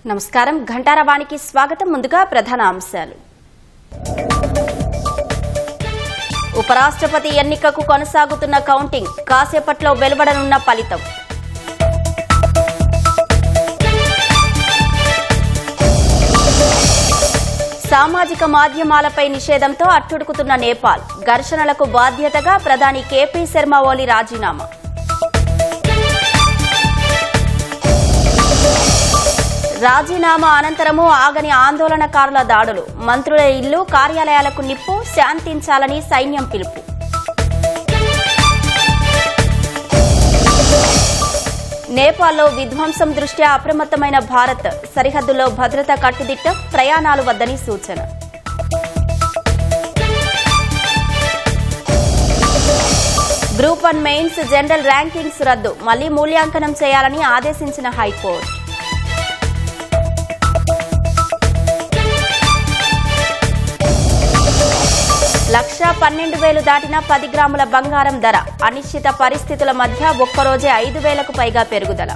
నమస్కారం ఘంటారవాణికి స్వాగతం. ముందుగా ప్రధాన అంశాలు. ఉపరాష్ట్రపతి ఎన్నికకు కొనసాగుతున్న కౌంటింగ్, కాసేపట్లో వెలువడనున్న ఫలితం. సామాజిక మాధ్యమాలపై నిషేధంతో అట్టుడుకుతున్న నేపాల్, ఘర్షణలకు బాధ్యతగా ప్రధాని కేపీ శర్మ ఓలీ రాజీనామా. రాజీనామా అనంతరము ఆగని ఆందోళనకారుల దాడులు, మంత్రుల ఇల్లు కార్యాలయాలకు నిప్పు, శాంతించాలని సైన్యం పిలుపు. నేపాల్లో విధ్వంసం దృష్ట్యా అప్రమత్తమైన భారత్, సరిహద్దులో భద్రత కట్టుదిట్టం, ప్రయాణాలు వద్దని సూచన. గ్రూప్ 1 మెయిన్స్ జనరల్ ర్యాంకింగ్స్ రద్దు, మళ్లీ మూల్యాంకనం చేయాలని ఆదేశించిన హైకోర్టు. $1,12,000 దాటిన 10 గ్రాముల బంగారం ధర, అనిశ్చిత పరిస్థితుల మధ్య ఒక్కరోజే 5,000కు పైగా పెరుగుదల.